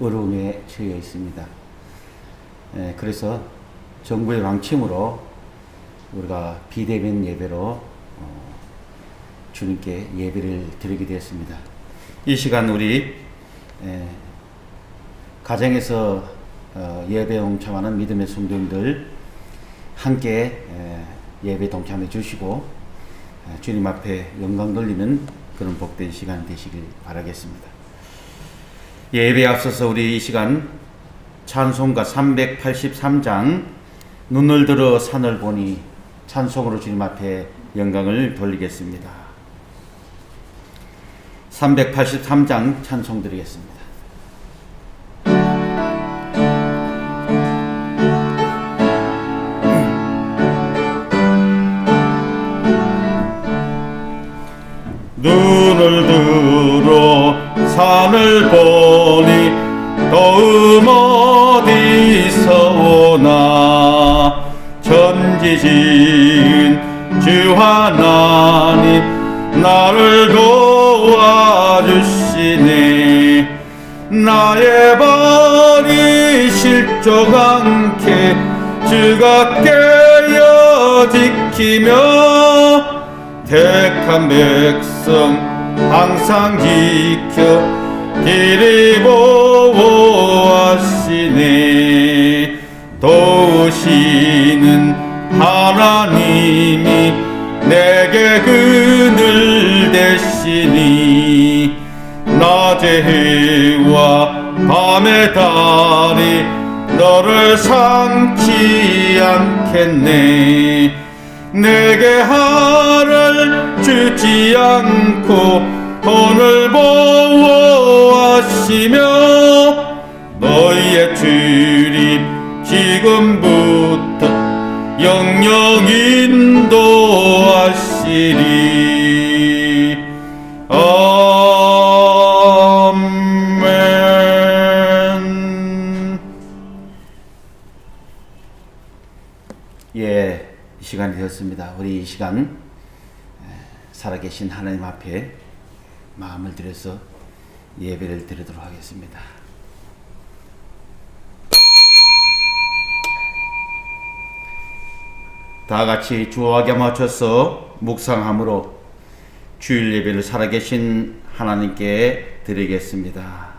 어려움에 처해 있습니다. 그래서 정부의 방침으로 우리가 비대면 예배로 주님께 예배를 드리게 되었습니다. 이 시간 우리 가정에서 예배 동참하는 믿음의 성도님들 함께 예배 동참해 주시고 주님 앞에 영광 돌리는 그런 복된 시간 되시길 바라겠습니다. 예배에 앞서서 우리 이 시간 찬송가 383장 눈을 들어 산을 보니 찬송으로 주님 앞에 영광을 돌리겠습니다. 383장 찬송 드리겠습니다. 눈을 들어 산을 보니 도움 어디서 오나 천지신 주 하나님 나를 도와주시네. 나의 발이 실족 않게 주가 깨어 지키며 택한 백성 항상 지켜 길이 보호하시네. 도우시는 하나님이 내게 그늘 되시니 낮의 해와 밤의 달이 너를 삼지 않겠네. 내게 하를 주지 않고 오늘 보호하시며 너희의 주님 지금부터 영영 인도하시리. 아멘. 이 시간이 되었습니다. 우리 이 시간 살아계신 하나님 앞에 마음을 들여서 예배를 드리도록 하겠습니다. 다 같이 주어하게 맞춰서 묵상함으로 주일 예배를 살아계신 하나님께 드리겠습니다.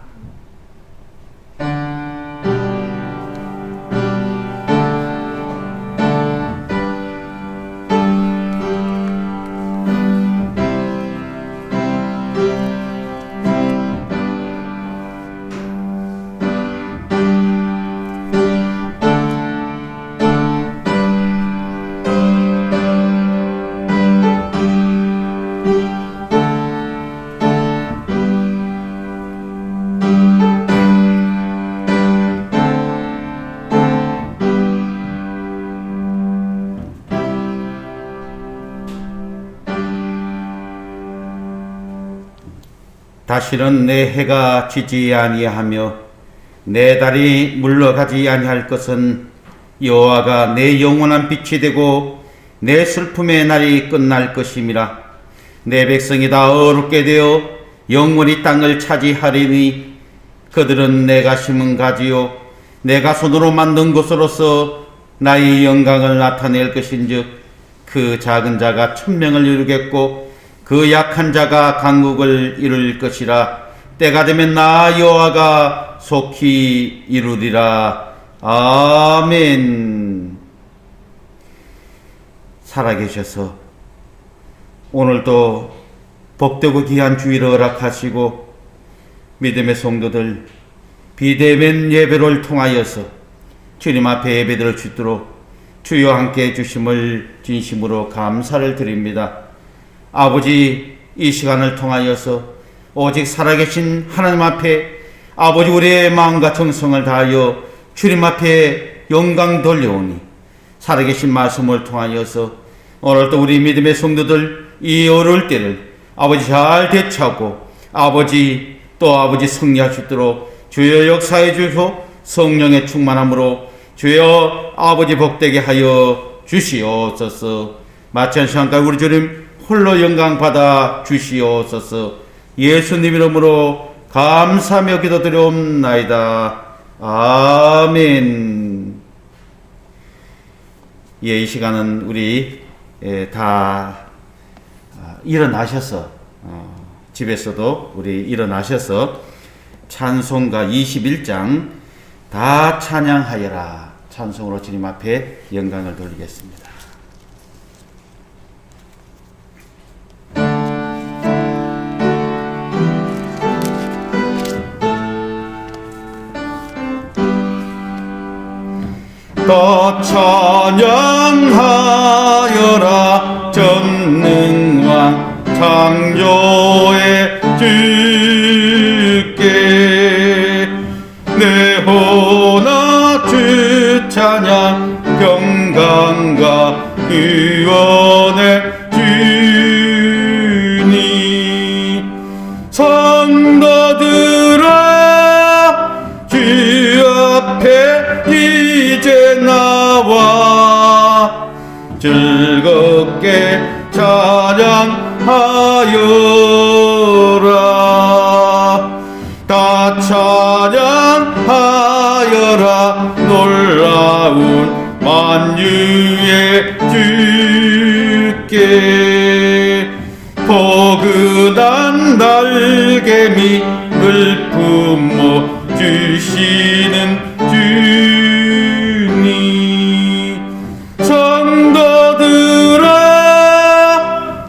다시는 내 해가 지지 아니하며 내 달이 물러가지 아니할 것은 여호와가 내 영원한 빛이 되고 내 슬픔의 날이 끝날 것임이라. 내 백성이 다 어렵게 되어 영원히 땅을 차지하리니 그들은 내가 심은 가지요 내가 손으로 만든 것으로서 나의 영광을 나타낼 것인즉 그 작은 자가 천명을 이루겠고 그 약한 자가 강국을 이룰 것이라. 때가 되면 나 여호와가 속히 이루리라. 아멘. 살아계셔서 오늘도 복되고 귀한 주일을 허락하시고 믿음의 성도들 비대면 예배를 통하여서 주님 앞에 예배드릴 수 있도록 주여 함께 해주심을 진심으로 감사를 드립니다. 아버지, 이 시간을 통하여서 오직 살아계신 하나님 앞에 아버지 우리의 마음과 정성을 다하여 주님 앞에 영광 돌려오니 살아계신 말씀을 통하여서 오늘도 우리 믿음의 성도들 이 어려울 때를 아버지 잘 되찾고 아버지 또 아버지 승리할 수 있도록 주여 역사해 주시고 성령의 충만함으로 주여 아버지 복되게 하여 주시옵소서. 마찬 시간까지 우리 주님 홀로 영광 받아 주시옵소서. 예수님 이름으로 감사하며 기도드리옵나이다. 아멘. 예, 이 시간은 우리 다 일어나셔서 집에서도 우리 일어나셔서 찬송가 21장 다 찬양하여라 찬송으로 주님 앞에 영광을 돌리겠습니다. 다 찬양하여라 전능왕 창조의 주께 내 호나 주 찬양 평강과 구원의 주님 성도들아 주 앞에 이제 나와 즐겁게 찬양하여라 다 찬양하여라 놀라운 만유의 주께 포근한 날개미를 품어 주시는 주님 성도들아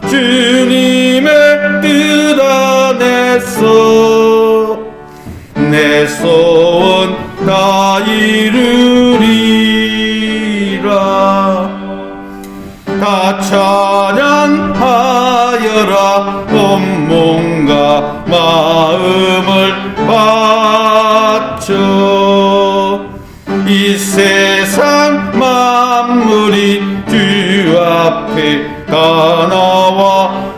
주님의 뜻 안에서 내 소원 다 이루리라 다 찬양하여라 온 몸과 마음을 바쳐 이 세상 만물이 주 앞에 다 나와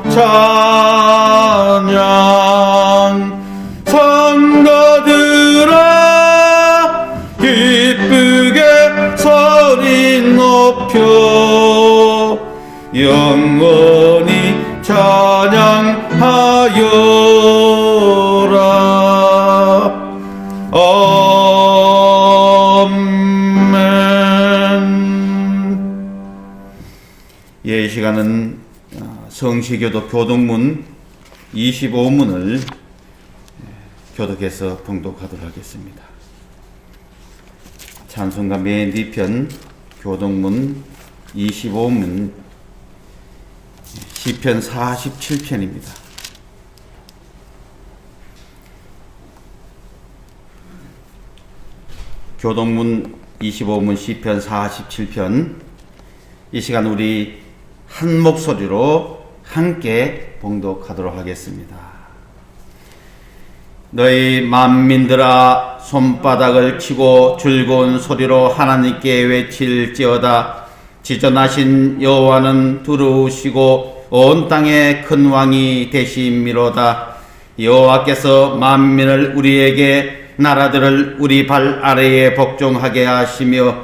찬양 성도들아 기쁘게 소리 높여 영원히 찬양하여라 아멘. 예, 이 시간은 성시교도 교독문 25문을 교독해서 봉독하도록 하겠습니다. 찬송가 맨 뒤편 교독문 25문 시편 47편입니다. 교독문 25문 시편 47편 이 시간 우리 한 목소리로 함께 봉독하도록 하겠습니다. 너희 만민들아 손바닥을 치고 즐거운 소리로 하나님께 외칠지어다. 지존하신 여호와는 두루우시고 온 땅에 큰 왕이 되심이로다. 여호와께서 만민을 우리에게 나라들을 우리 발 아래에 복종하게 하시며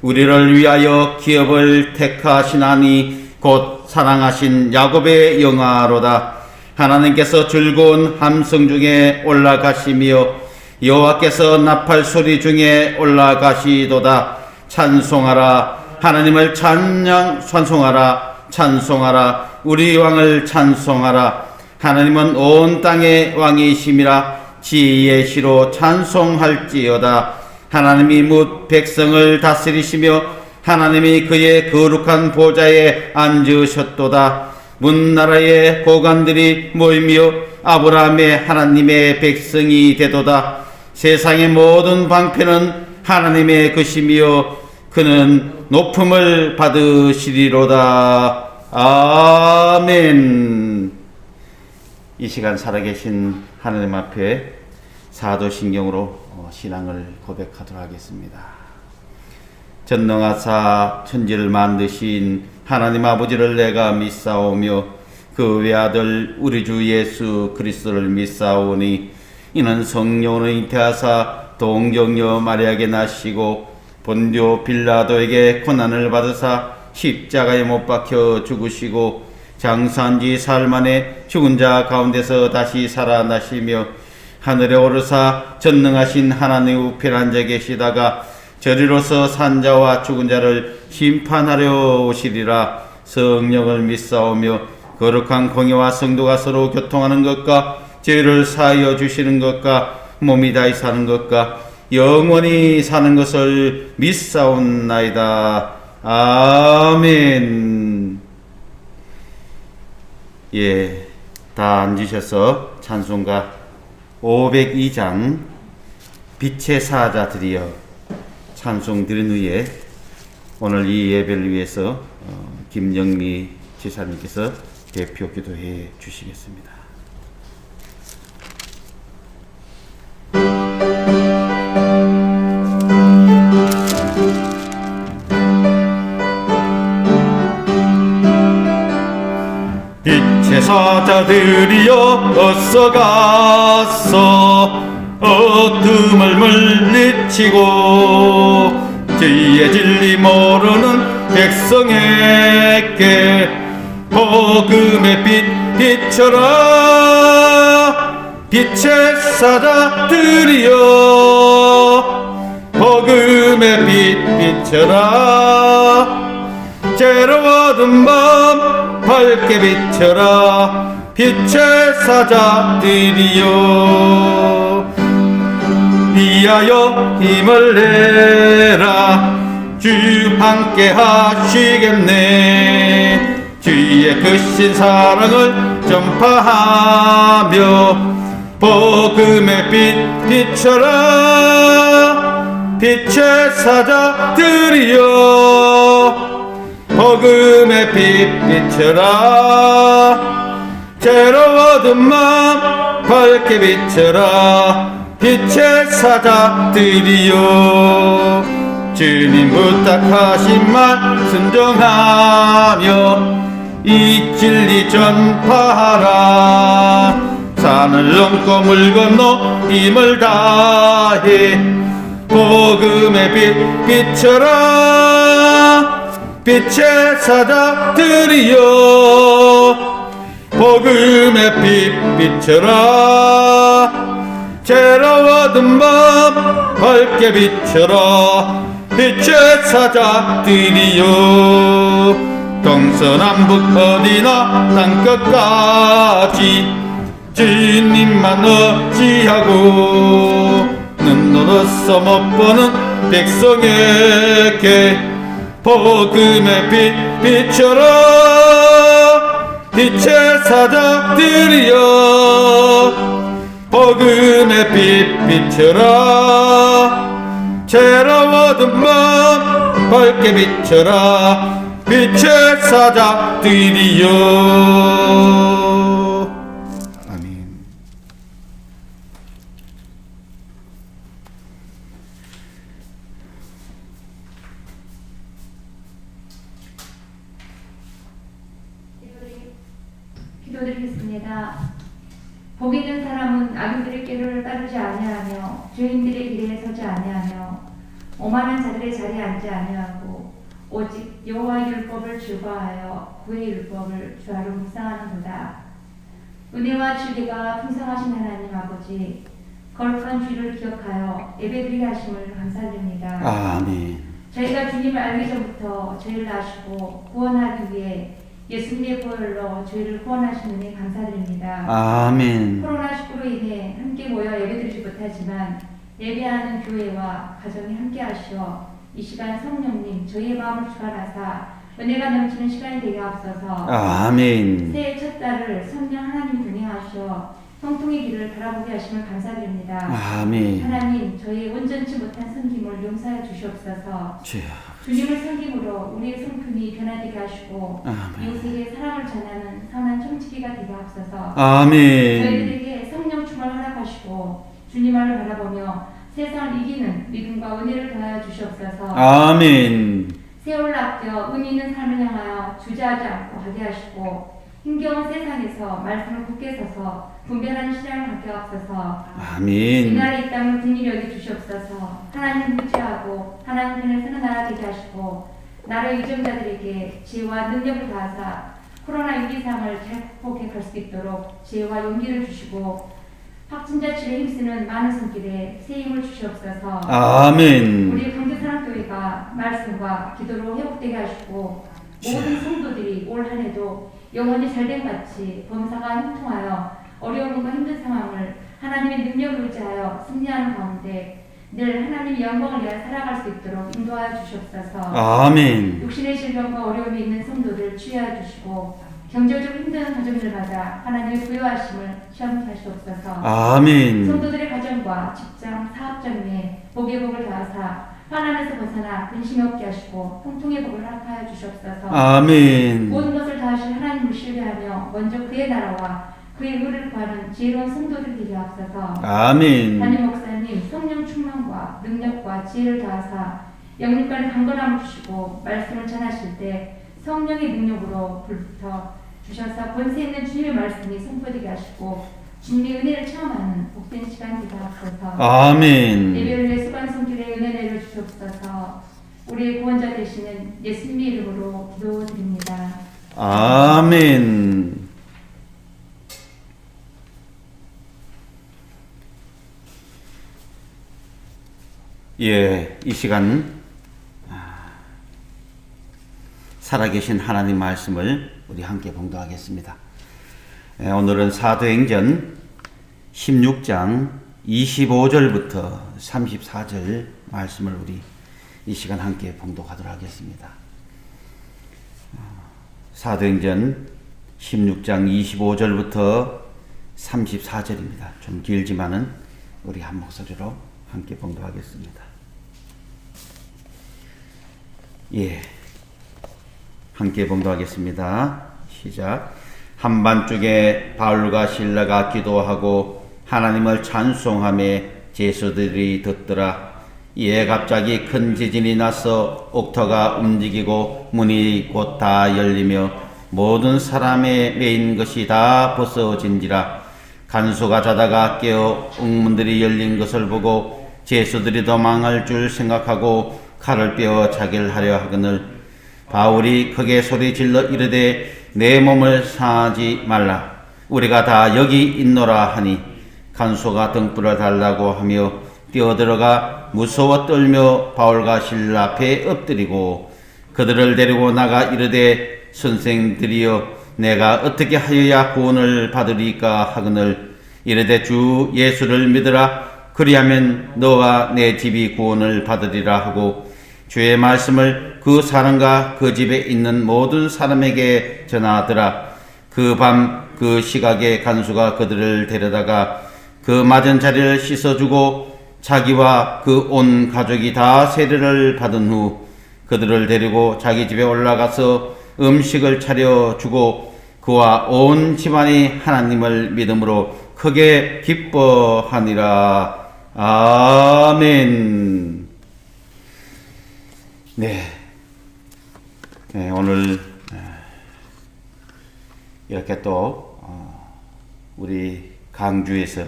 우리를 위하여 기업을 택하시나니 곧 사랑하신 야곱의 영화로다. 하나님께서 즐거운 함성 중에 올라가시며 여호와께서 나팔 소리 중에 올라가시도다. 찬송하라 하나님을 찬송하라 찬송하라 우리 왕을 찬송하라. 하나님은 온 땅의 왕이심이라. 지혜의 시로 찬송할지어다. 하나님이 뭇 백성을 다스리시며 하나님이 그의 거룩한 보좌에 앉으셨도다. 문나라의 고관들이 모이며 아브라함의 하나님의 백성이 되도다. 세상의 모든 방패는 하나님의 것이며 그는 높음을 받으시리로다. 아멘. 이 시간 살아계신 하나님 앞에 사도신경으로 신앙을 고백하도록 하겠습니다. 전능하사 천지를 만드신 하나님 아버지를 내가 믿사오며 그 외아들 우리 주 예수 그리스도를 믿사오니 이는 성령으로 잉태하사 동정녀 마리아에게 나시고 본디오 빌라도에게 고난을 받으사 십자가에 못 박혀 죽으시고 장사한 지 사흘 만에 죽은 자 가운데서 다시 살아나시며 하늘에 오르사 전능하신 하나님의 우편에 앉아 계시다가 저리로서 산자와 죽은 자를 심판하려 오시리라. 성령을 믿사오며 거룩한 공의와 성도가 서로 교통하는 것과 죄를 사하여 주시는 것과 몸이 다히 사는 것과 영원히 사는 것을 믿사옵나이다. 아멘. 예, 다 앉으셔서 찬송가 502장 빛의 사자들이여 찬송 드린 후에 오늘 이 예배를 위해서 김영미 지사님께서 대표 기도해 주시겠습니다. 빛의 사자들이여 어서 가서 어둠을 물리치고 지혜 진리 모르는 백성에게 복음의 빛 비춰라. 빛의 사자들이여 복음의 빛 비춰라. 괴로워든 밤 밝게 비춰라. 빛의 사자들이여 위하여 힘을 내라. 주 함께 하시겠네. 주의 크신 사랑을 전파하며 복음의 빛 비춰라. 빛의 사자들이여 복음의 빛 비춰라. 괴로워든 맘 밝게 비춰라. 빛의 사자들이여 주님 부탁하신 말 순종하며 이 진리 전파하라. 산을 넘고 물 건너 힘을 다해 복음의 빛 비춰라. 빛의 사자들이여 복음의 빛 비춰라. 괴로워든 밤 밝게 비춰라. 빛의 사자들이여 동서남북 어디나 땅끝까지 주님만 의지하고 눈으로서 못 보는 백성에게 복음의 빛 비춰라. 빛의 사자들이여 복음의 빛 비춰라. 괴로워든 밤 밝게 비춰라. 빛의 사자들이여. 아멘. 기도드리겠습니다. 복 있는 사람은 악인들의 길을 따르지 아니하며 죄인들의 길에 서지 아니하며 오만한 자들의 자리에 앉지 아니하고 오직 여호와의 율법을 즐거워하여 그의 율법을 주하로 묵상하는도다. 은혜와 진리가 풍성하신 하나님 아버지, 거룩한 주를 기억하여 예배드리게 하심을 감사드립니다. 아멘. 저희가 주님을 알기 전부터 저희를 아시고 구원하기 위해 예수님의 보혈로 저희를 구원하신 은혜 감사드립니다. 아멘. 코로나19로 인해 함께 모여 예배드리지 못하지만 예배하는 교회와 가정이 함께 하시어 이 시간 성령님 저희의 마음을 주관하사 은혜가 넘치는 시간이 되게 앞서서 아멘. 새해 첫 달을 성령 하나님 등에 하시어 형통의 길을 바라보게 하심을 감사드립니다. 아멘. 하나님 저희의 온전치 못한 섬김을 용서해 주시옵소서. 주여. 주님을 섬김으로 우리의 성품이 변화되게 하시고 아멘. 이웃에게 사랑을 전하는 선한 청지기가 되게 하옵소서. 아멘. 저희들에게 성령 충만을 허락하시고 주님만을 바라보며 세상을 이기는 믿음과 은혜를 더하여 주시옵소서. 아멘. 세월을 아껴 은 있는 삶을 향하여 주저하지 않고 하게 하시고 힘겨운 세상에서 말씀을 굳게 서서 분별하는 신앙을 갖게 하옵소서. 아멘. 이 나라의 이 땅을 긍휼히 여겨 주시옵소서. 하나님 무지하고 하나님 편에 서는 나라 되게 하시고 나라의 유정자들에게 지혜와 능력을 다하사 코로나 위기상을 잘 극복해 갈 수 있도록 지혜와 용기를 주시고 확진자 치료에 힘쓰는 많은 손길에 새 힘을 주시옵소서. 아멘. 우리 강주사랑교회가 말씀과 기도로 회복되게 하시고 모든 성도들이 올 한 해도 영원히 잘된 같이 범사가 형통하여 어려움과 힘든 상황을 하나님의 능력을 의지하여 승리하는 가운데 늘 하나님의 영광을 위하여 살아갈 수 있도록 인도하여 주시옵소서. 아멘. 육신의 질병과 어려움이 있는 성도들 치유하여 주시고 경제적으로 힘든 가정들 가자 하나님의 부여하심을 시험케 하시옵소서. 아멘. 성도들의 가정과 직장, 사업 장래에 복의 복을 더하사 환난에서 벗어나 근심이 없게 하시고 통통의 복을 허락하여 주시옵소서. 아멘. 모든 것을 다하실 하나님을 신뢰하며 먼저 그의 나라와 그의 의를 구하는 지혜로운 성도들 되게 하옵소서. 아멘. 담임 목사님 성령 충만과 능력과 지혜를 다하사 영육간의 강건함을 주시고 말씀을 전하실 때 성령의 능력으로 불붙어 주셔서 권세 있는 주님의 말씀이 선포되게 하시고 주님의 은혜를 체험하는 복된 시간 되게 하옵소서. 아멘. 예배를 위해 수고한 손길에 은혜 내려 주시옵소서. 우리의 구원자 되시는 예수님의 이름으로 기도드립니다. 아멘. 예, 이 시간 살아계신 하나님 말씀을 우리 함께 봉독하겠습니다. 오늘은 사도행전 16장 25절부터 34절 말씀을 우리 이 시간 함께 봉독하도록 하겠습니다. 사도행전 16장 25절부터 34절입니다. 좀 길지만은 우리 한 목소리로 함께 봉독하겠습니다. 예, 함께 봉독하겠습니다. 시작. 한밤중에 바울과 실라가 기도하고 하나님을 찬송하며 제수들이 듣더라. 이에 갑자기 큰 지진이 나서 옥터가 움직이고 문이 곧 다 열리며 모든 사람의 메인 것이 다 벗어진지라. 간수가 자다가 깨어 옥문들이 열린 것을 보고 제수들이 도망할 줄 생각하고 칼을 빼어 자기를 하려 하거늘 바울이 크게 소리 질러 이르되 내 몸을 상하지 말라. 우리가 다 여기 있노라 하니 간수가 등불을 달라고 하며 뛰어들어가 무서워 떨며 바울과 실라 앞에 엎드리고 그들을 데리고 나가 이르되 선생들이여 내가 어떻게 하여야 구원을 받으리까 하거늘 이르되 주 예수를 믿으라. 그리하면 너와 내 집이 구원을 받으리라 하고 주의 말씀을 그 사람과 그 집에 있는 모든 사람에게 전하더라. 그 밤 그 시각에 간수가 그들을 데려다가 그 맞은 자리를 씻어주고 자기와 그 온 가족이 다 세례를 받은 후 그들을 데리고 자기 집에 올라가서 음식을 차려주고 그와 온 집안이 하나님을 믿음으로 크게 기뻐하니라. 아멘. 네, 오늘 이렇게 또 우리 강주에서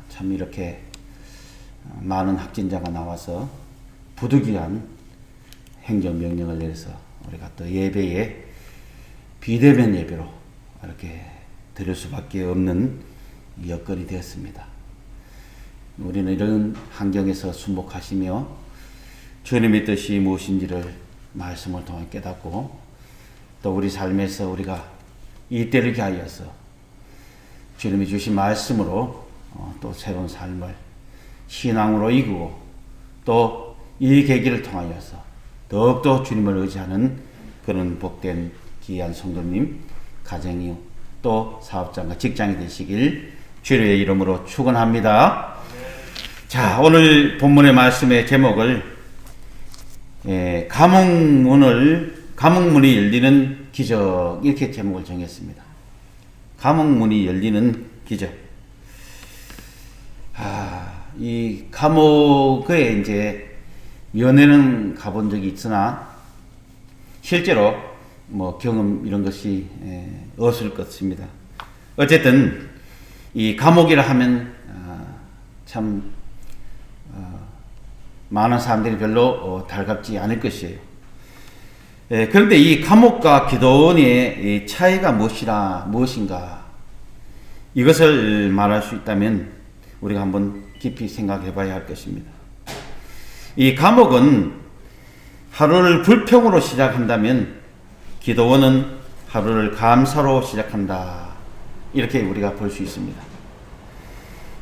참 이렇게 많은 확진자가 나와서 부득이한 행정명령을 내려서 우리가 또 예배에 비대면 예배로 이렇게 드릴 수밖에 없는 여건이 되었습니다. 우리는 이런 환경에서 순복하시며 주님의 뜻이 무엇인지를 말씀을 통해 깨닫고 또 우리 삶에서 우리가 이때를 기하여서 주님이 주신 말씀으로 또 새로운 삶을 신앙으로 이루고 또 이 계기를 통하여서 더욱더 주님을 의지하는 그런 복된 귀한 성도님 가정이 또 사업장과 직장이 되시길 주의 이름으로 축원합니다. 자, 오늘 본문의 말씀의 제목을 감옥문이 열리는 기적 이렇게 제목을 정했습니다. 감옥문이 열리는 기적. 이 감옥에 이제 면회는 가본 적이 있으나 실제로 뭐 경험 이런 것이 없을 것 같습니다. 어쨌든 이 감옥이라 하면 참 많은 사람들이 별로 달갑지 않을 것이에요. 그런데 이 감옥과 기도원의 차이가 무엇인가? 이것을 말할 수 있다면 우리가 한번 깊이 생각해 봐야 할 것입니다. 이 감옥은 하루를 불평으로 시작한다면 기도원은 하루를 감사로 시작한다. 이렇게 우리가 볼 수 있습니다.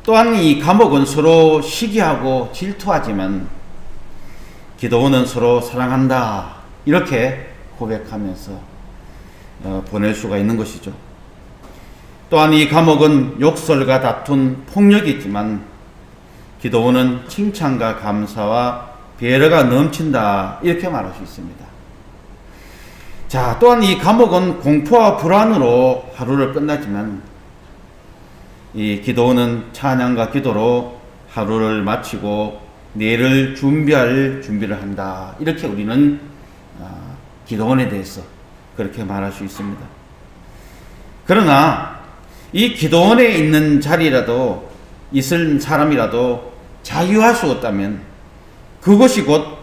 또한 이 감옥은 서로 시기하고 질투하지만 기도원은 서로 사랑한다. 이렇게 고백하면서 보낼 수가 있는 것이죠. 또한 이 감옥은 욕설과 다툰 폭력이 있지만 기도원은 칭찬과 감사와 배려가 넘친다. 이렇게 말할 수 있습니다. 자, 또한 이 감옥은 공포와 불안으로 하루를 끝나지만 이 기도원은 찬양과 기도로 하루를 마치고 내일을 준비를 한다. 이렇게 우리는 기도원에 대해서 그렇게 말할 수 있습니다. 그러나 이 기도원에 있는 자리라도 있을 사람이라도 자유할 수 없다면 그것이 곧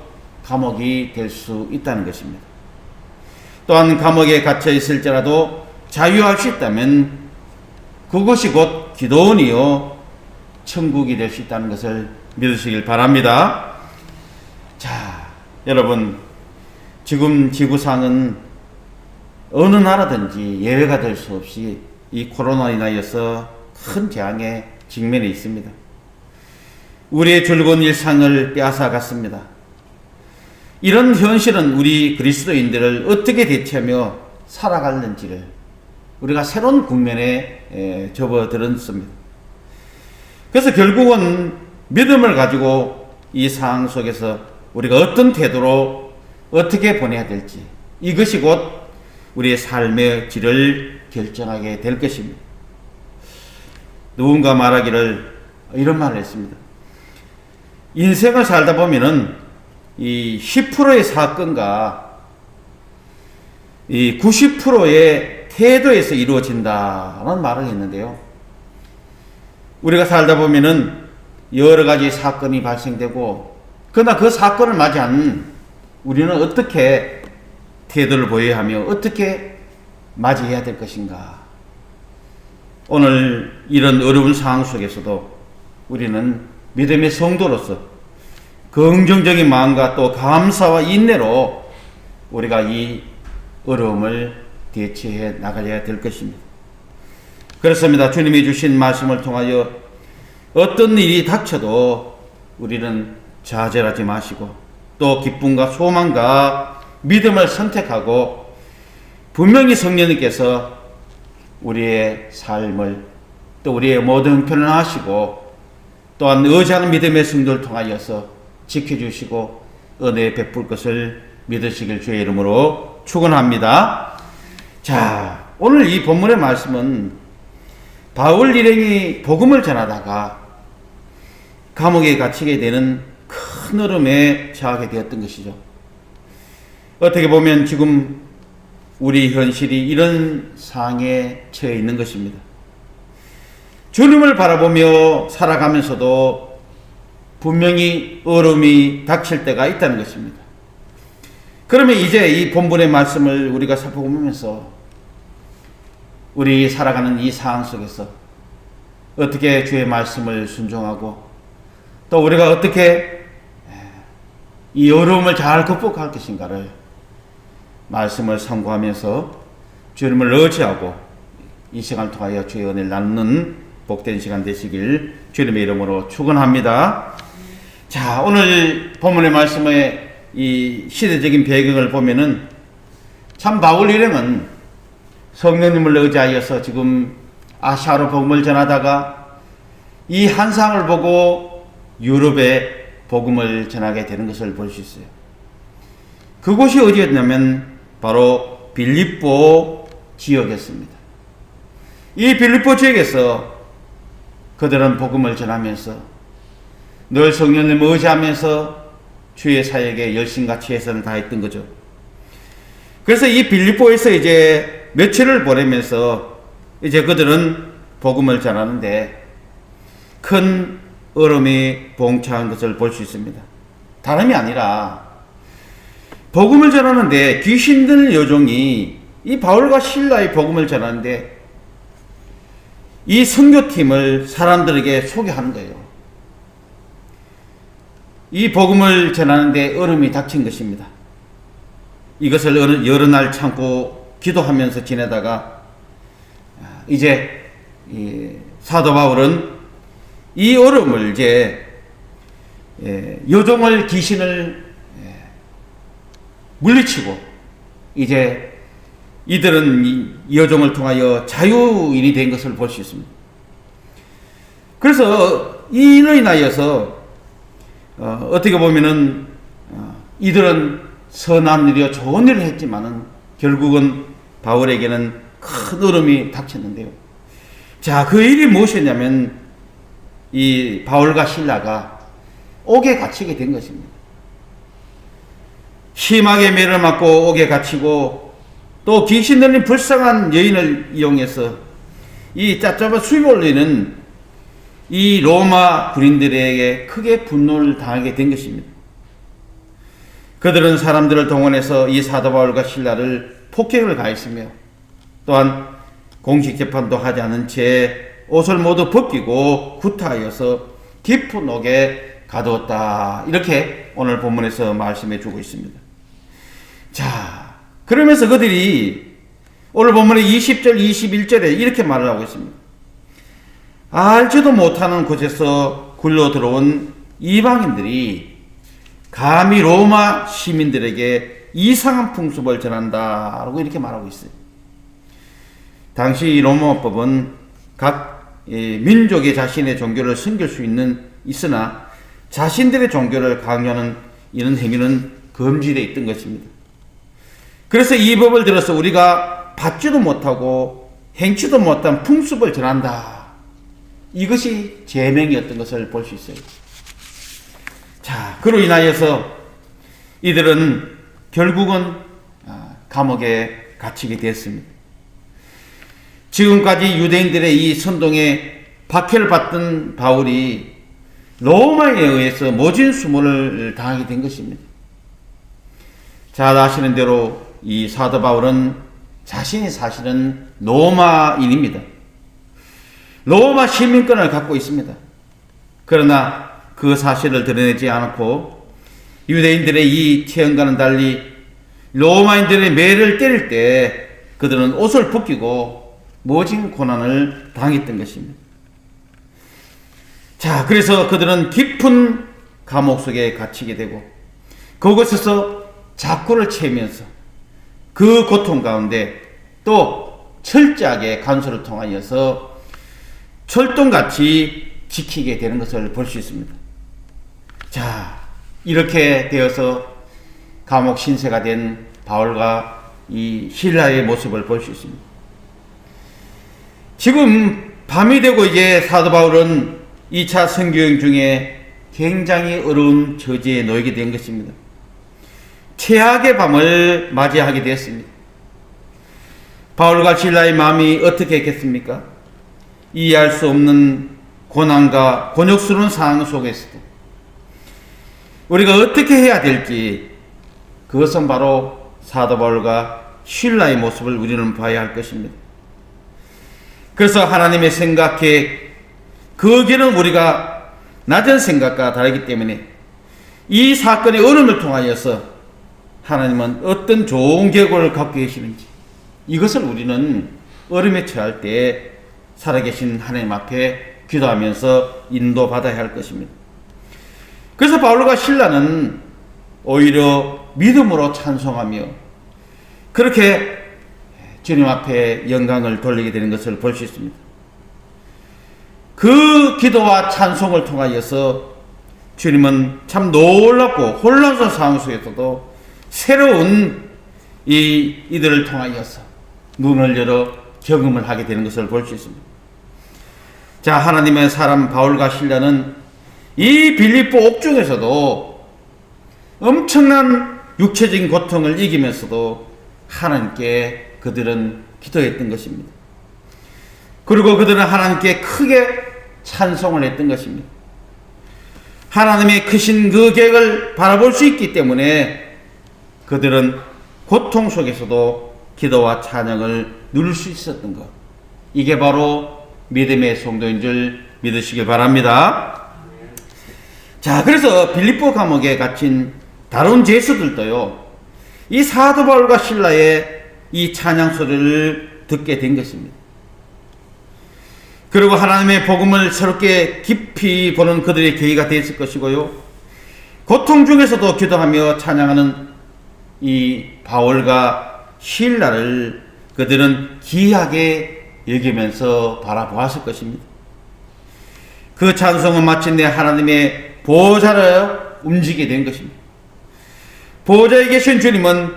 감옥이 될 수 있다는 것입니다. 또한 감옥에 갇혀 있을지라도 자유할 수 있다면 그것이 곧 기도원이요 천국이 될 수 있다는 것을 믿으시길 바랍니다. 자, 여러분, 지금 지구상은 어느 나라든지 예외가 될 수 없이 이 코로나로 인하여서 큰 재앙에 직면해 있습니다. 우리의 즐거운 일상을 빼앗아갔습니다. 이런 현실은 우리 그리스도인들을 어떻게 대처하며 살아가는지를 우리가 새로운 국면에 접어들었습니다. 그래서 결국은 믿음을 가지고 이 상황 속에서 우리가 어떤 태도로 어떻게 보내야 될지, 이것이 곧 우리의 삶의 질을 결정하게 될 것입니다. 누군가 말하기를 이런 말을 했습니다. 인생을 살다 보면은 이 10%의 사건과 이 90%의 태도에서 이루어진다는 말을 했는데요. 우리가 살다 보면은 여러 가지 사건이 발생되고, 그러나 그 사건을 맞이한 우리는 어떻게 태도를 보여야 하며 어떻게 맞이해야 될 것인가. 오늘 이런 어려운 상황 속에서도 우리는 믿음의 성도로서 긍정적인 마음과 또 감사와 인내로 우리가 이 어려움을 대처해 나가야 될 것입니다. 그렇습니다. 주님이 주신 말씀을 통하여 어떤 일이 닥쳐도 우리는 좌절하지 마시고 또 기쁨과 소망과 믿음을 선택하고 분명히 성령님께서 우리의 삶을 또 우리의 모든 형편을 하시고 또한 의지하는 믿음의 성도를 통하여서 지켜주시고 은혜 베풀 것을 믿으시길 주의 이름으로 축원합니다. 자, 오늘 이 본문의 말씀은 바울 일행이 복음을 전하다가 감옥에 갇히게 되는 큰 어려움에 처하게 되었던 것이죠. 어떻게 보면 지금 우리 현실이 이런 상황에 처해 있는 것입니다. 주님을 바라보며 살아가면서도 분명히 어려움이 닥칠 때가 있다는 것입니다. 그러면 이제 이 본문의 말씀을 우리가 살펴보면서 우리 살아가는 이 상황 속에서 어떻게 주의 말씀을 순종하고 또 우리가 어떻게 이 어려움을 잘 극복할 것인가를 말씀을 상고하면서 주님을 의지하고 이 시간을 통하여 주의 은혜를 나누는 복된 시간 되시길 주님의 이름으로 축원합니다. 자, 오늘 본문의 말씀의 이 시대적인 배경을 보면은 참 바울 일행은 성령님을 의지하여서 지금 아시아로 복음을 전하다가 이 한상을 보고 유럽에 복음을 전하게 되는 것을 볼 수 있어요. 그곳이 어디였냐면 바로 빌립보 지역이었습니다. 이 빌립보 지역에서 그들은 복음을 전하면서 늘 성령님을 의지하면서 주의 사역에 열심과 최선을 다했던 거죠. 그래서 이 빌립보에서 이제 며칠을 보내면서 이제 그들은 복음을 전하는데 큰 어려움이 봉착한 것을 볼 수 있습니다. 다름이 아니라 복음을 전하는데 귀신 들린 여종이 이 바울과 실라의 복음을 전하는데 이 선교팀을 사람들에게 소개하는 거예요. 이 복음을 전하는데 어려움이 닥친 것입니다. 이것을 여러 날 참고 기도하면서 지내다가 이제 사도 바울은 이 어려움을 이제 요정을 귀신을 물리치고 이제 이들은 이 여정을 통하여 자유인이 된 것을 볼 수 있습니다. 그래서 이로 인하여서 어떻게 보면은 이들은 선한 일이요 좋은 일을 했지만은 결국은 바울에게는 큰 어려움이 닥쳤는데요. 자, 그 일이 무엇이냐면 이 바울과 실라가 옥에 갇히게 된 것입니다. 심하게 매를 맞고 옥에 갇히고 또 귀신 들린 불쌍한 여인을 이용해서 이 짭짭한 수입 올리는 이 로마 군인들에게 크게 분노를 당하게 된 것입니다. 그들은 사람들을 동원해서 이 사도 바울과 실라를 폭행을 가했으며 또한 공식 재판도 하지 않은 채 옷을 모두 벗기고 구타하여서 깊은 옥에 가두었다. 이렇게 오늘 본문에서 말씀해 주고 있습니다. 자, 그러면서 그들이 오늘 본문의 20절 21절에 이렇게 말을 하고 있습니다. 알지도 못하는 곳에서 굴러 들어온 이방인들이 감히 로마 시민들에게 이상한 풍습을 전한다라고 이렇게 말하고 있어요. 당시 로마법은 각 민족이 자신의 종교를 숨길 수 있으나 자신들의 종교를 강요하는 이런 행위는 금지되어 있던 것입니다. 그래서 이 법을 들어서 우리가 받지도 못하고 행치도 못한 풍습을 전한다. 이것이 제명이었던 것을 볼 수 있어요. 자, 그로 인하여서 이들은 결국은 감옥에 갇히게 됐습니다. 지금까지 유대인들의 이 선동에 박해를 받던 바울이 로마에 의해서 모진 수모를 당하게 된 것입니다. 잘 아시는 대로 이 사도 바울은 자신이 사실은 로마인입니다. 로마 시민권을 갖고 있습니다. 그러나 그 사실을 드러내지 않고 유대인들의 이 체험과는 달리 로마인들의 매를 때릴 때 그들은 옷을 벗기고 모진 고난을 당했던 것입니다. 자, 그래서 그들은 깊은 감옥 속에 갇히게 되고 그곳에서 잡고를 채우면서 그 고통 가운데 또 철저하게 간수를 통하여서 철동같이 지키게 되는 것을 볼 수 있습니다. 자, 이렇게 되어서 감옥 신세가 된 바울과 이 실라의 모습을 볼 수 있습니다. 지금 밤이 되고 이제 사도 바울은 2차 선교행 중에 굉장히 어려운 처지에 놓이게 된 것입니다. 최악의 밤을 맞이하게 되었습니다. 바울과 실라의 마음이 어떻게 했겠습니까? 이해할 수 없는 고난과 곤욕스러운 상황 속에서도 우리가 어떻게 해야 될지 그것은 바로 사도 바울과 실라의 모습을 우리는 봐야 할 것입니다. 그래서 하나님의 생각, 계획, 그 길은 우리가 낮은 생각과 다르기 때문에 이 사건의 어려움을 통하여서 하나님은 어떤 좋은 계획을 갖고 계시는지 이것을 우리는 어려움에 처할 때 살아계신 하나님 앞에 기도하면서 인도받아야 할 것입니다. 그래서 바울과 실라는 오히려 믿음으로 찬송하며 그렇게 주님 앞에 영광을 돌리게 되는 것을 볼 수 있습니다. 그 기도와 찬송을 통하여서 주님은 참 놀랍고 혼란스러운 상황 속에서도 새로운 이들을 통하여서 눈을 열어 경험을 하게 되는 것을 볼 수 있습니다. 자, 하나님의 사람 바울과 실라는 이 빌립보 옥중에서도 엄청난 육체적인 고통을 이기면서도 하나님께 그들은 기도했던 것입니다. 그리고 그들은 하나님께 크게 찬송을 했던 것입니다. 하나님의 크신 그 계획을 바라볼 수 있기 때문에 그들은 고통 속에서도 기도와 찬양을 누릴 수 있었던 것. 이게 바로 믿음의 성도인 줄 믿으시길 바랍니다. 자, 그래서 빌립보 감옥에 갇힌 다른 죄수들도요, 이 사도 바울과 실라의 이 찬양 소리를 듣게 된 것입니다. 그리고 하나님의 복음을 새롭게 깊이 보는 그들의 계기가 되었을 것이고요, 고통 중에서도 기도하며 찬양하는 이 바울과 실라를 그들은 귀하게 여기면서 바라보았을 것입니다. 그 찬송은 마침내 하나님의 보좌를 움직이게 된 것입니다. 보좌에 계신 주님은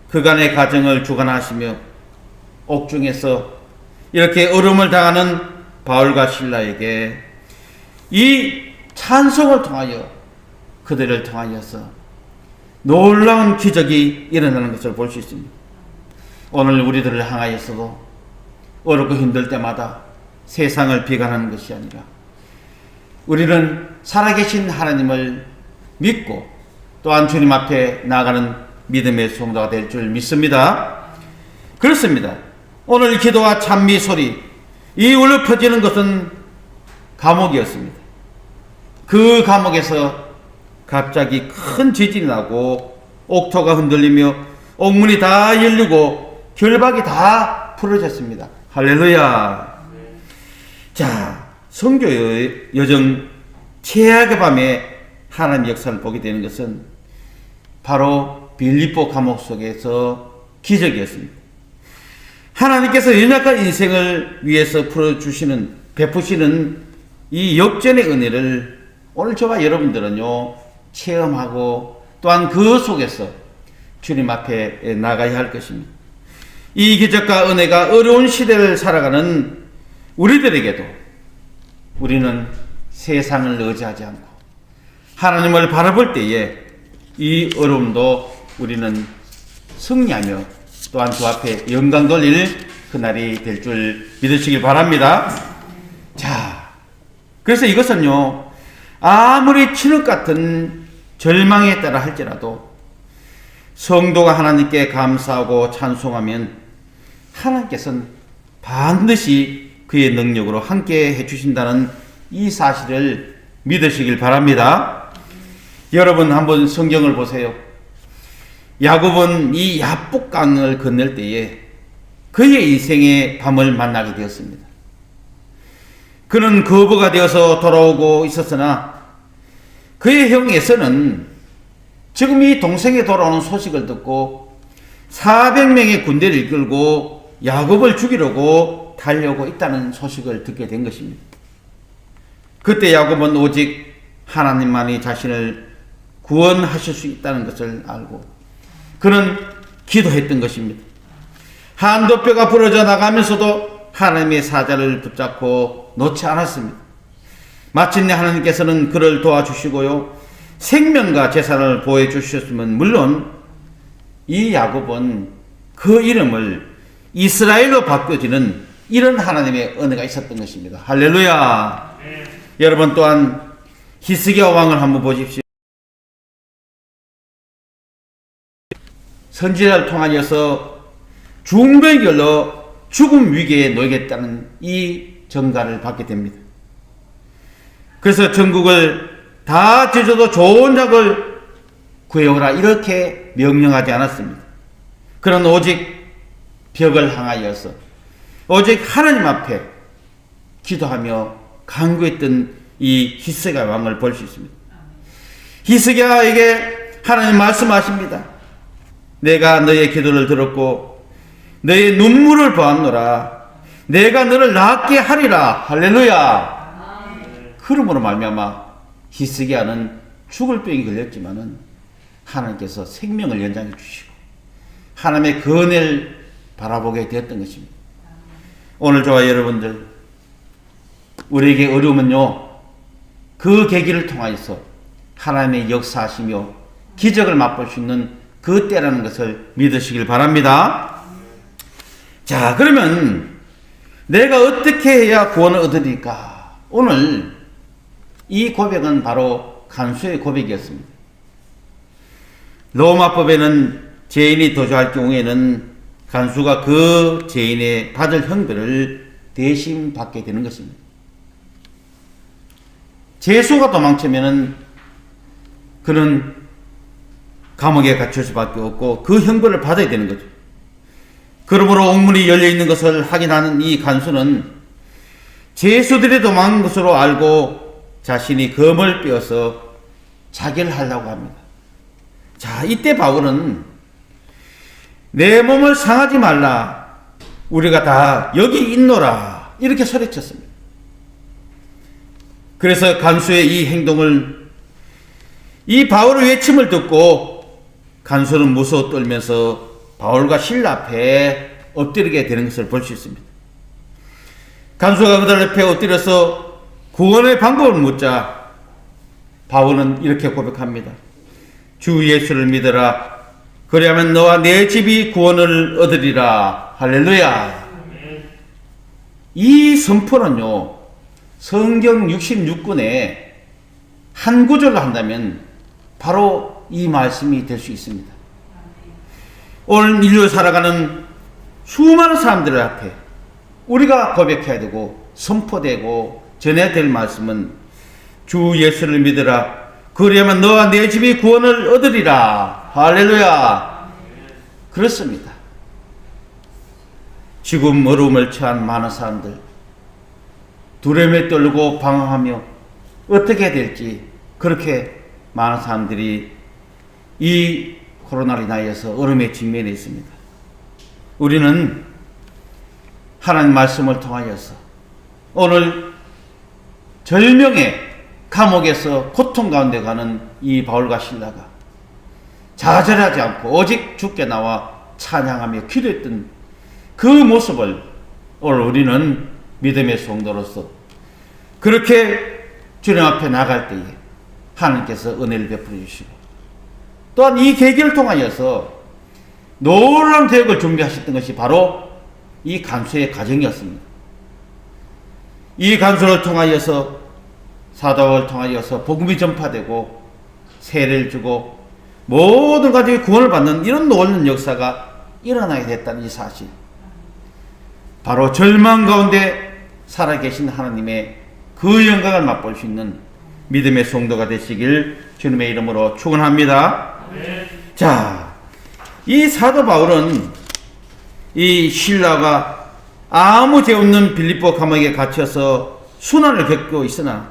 그간의 가정을 주관하시며 옥중에서 이렇게 어려움을 당하는 바울과 실라에게 이 찬송을 통하여 그들을 통하여서 놀라운 기적이 일어나는 것을 볼 수 있습니다. 오늘 우리들을 향하여서도 어렵고 힘들 때마다 세상을 비관하는 것이 아니라 우리는 살아계신 하나님을 믿고 또한 주님 앞에 나아가는 믿음의 성도가 될 줄 믿습니다. 그렇습니다. 오늘 기도와 찬미 소리, 이 울려 퍼지는 것은 감옥이었습니다. 그 감옥에서 갑자기 큰 지진이 나고 옥토가 흔들리며 옥문이 다 열리고 결박이 다 풀어졌습니다. 할렐루야. 자, 성교의 여정 최악의 밤에 하나님의 역사를 보게 되는 것은 바로 빌립보 감옥 속에서 기적이었습니다. 하나님께서 연약한 인생을 위해서 베푸시는 이 역전의 은혜를 오늘 저와 여러분들은요, 체험하고 또한 그 속에서 주님 앞에 나가야 할 것입니다. 이 기적과 은혜가 어려운 시대를 살아가는 우리들에게도 우리는 세상을 의지하지 않고 하나님을 바라볼 때에 이 어려움도 우리는 승리하며 또한 주 앞에 영광 돌릴 그날이 될 줄 믿으시길 바랍니다. 자, 그래서 이것은요, 아무리 진흙 같은 절망에 따라 할지라도 성도가 하나님께 감사하고 찬송하면 하나님께서는 반드시 그의 능력으로 함께 해주신다는 이 사실을 믿으시길 바랍니다. 여러분 한번 성경을 보세요. 야곱은 이 야복강을 건널 때에 그의 인생의 밤을 만나게 되었습니다. 그는 거부가 되어서 돌아오고 있었으나 그의 형 에서는 지금 이 동생이 돌아오는 소식을 듣고 400명의 군대를 이끌고 야곱을 죽이려고 달려오고 있다는 소식을 듣게 된 것입니다. 그때 야곱은 오직 하나님만이 자신을 구원하실 수 있다는 것을 알고 그는 기도했던 것입니다. 한도뼈가 부러져 나가면서도 하나님의 사자를 붙잡고 놓지 않았습니다. 마침내 하나님께서는 그를 도와주시고요, 생명과 재산을 보호해 주셨으면 물론 이 야곱은 그 이름을 이스라엘로 바꿔지는 이런 하나님의 은혜가 있었던 것입니다. 할렐루야. 여러분 또한 히스기야 왕을 한번 보십시오. 선지자를 통하여서 중병결로 죽음 위기에 놓이겠다는 이 전가를 받게 됩니다. 그래서 전국을 다 찢어도 좋은 작을 구해오라 이렇게 명령하지 않았습니다. 그런 오직 벽을 향하여서 오직 하나님 앞에 기도하며 간구했던 이 히스기야 왕을 볼 수 있습니다. 히스기야에게 하나님 말씀하십니다. 내가 너의 기도를 들었고 너의 눈물을 보았노라. 내가 너를 낫게 하리라. 할렐루야. 그러므로 말미암아 히스기야는 죽을 병이 걸렸지만은 하나님께서 생명을 연장해 주시고 하나님의 그 은혜를 바라보게 되었던 것입니다. 오늘 저와 여러분들, 우리에게 어려우면요, 그 계기를 통하여서 하나님의 역사하시며 기적을 맛볼 수 있는 그 때라는 것을 믿으시길 바랍니다. 자, 그러면 내가 어떻게 해야 구원을 얻으리까? 오늘 이 고백은 바로 간수의 고백이었습니다. 로마법에는 죄인이 도주할 경우에는 간수가 그 죄인의 받을 형벌을 대신 받게 되는 것입니다. 제수가 도망치면은 그는 감옥에 갇힐 수밖에 없고 그 형벌을 받아야 되는 거죠. 그러므로 옥문이 열려 있는 것을 확인하는 이 간수는 제수들이 도망한 것으로 알고 자신이 검을 빼어서 자결하려고 합니다. 자, 이때 바울은 내 몸을 상하지 말라, 우리가 다 여기 있노라, 이렇게 소리쳤습니다. 그래서 간수의 이 행동을, 이 바울의 외침을 듣고 간수는 무서워 떨면서 바울과 실라 앞에 엎드리게 되는 것을 볼 수 있습니다. 간수가 그들 앞에 엎드려서 구원의 방법을 묻자 바울은 이렇게 고백합니다. 주 예수를 믿어라. 그리하면 너와 내 집이 구원을 얻으리라. 할렐루야. 이 선포는요, 성경 66권에 한 구절로 한다면 바로 이 말씀이 될 수 있습니다. 오늘 인류 살아가는 수많은 사람들 앞에 우리가 고백해야 되고 선포되고 전해야 될 말씀은 주 예수를 믿으라. 그리하면 너와 내 집이 구원을 얻으리라. 할렐루야. 그렇습니다. 지금 어려움을 처한 많은 사람들, 두려움에 떨고 방황하며 어떻게 해야 될지, 그렇게 많은 사람들이 이 코로나로 인하여서 어려움에 직면해 있습니다. 우리는 하나님 말씀을 통하여서 오늘 절명의 감옥에서 고통 가운데 가는 이 바울과 실라가 좌절하지 않고 오직 주께 나와 찬양하며 기도했던 그 모습을 오늘 우리는 믿음의 성도로서 그렇게 주님 앞에 나갈 때에 하나님께서 은혜를 베풀어 주시고, 또한 이 계기를 통하여서 놀라운 대역을 준비하셨던 것이 바로 이 간수의 가정이었습니다. 이 간수를 통하여서, 사도를 통하여서 복음이 전파되고 세례를 주고 모든 가족이 구원을 받는 이런 놀라운 역사가 일어나게 됐다는 이 사실, 바로 절망 가운데 살아계신 하나님의 그 영광을 맛볼 수 있는 믿음의 성도가 되시길 주님의 이름으로 축원합니다. 자, 이 사도 바울은 이 실라가 아무 죄 없는 빌립보 감옥에 갇혀서 순환을 겪고 있으나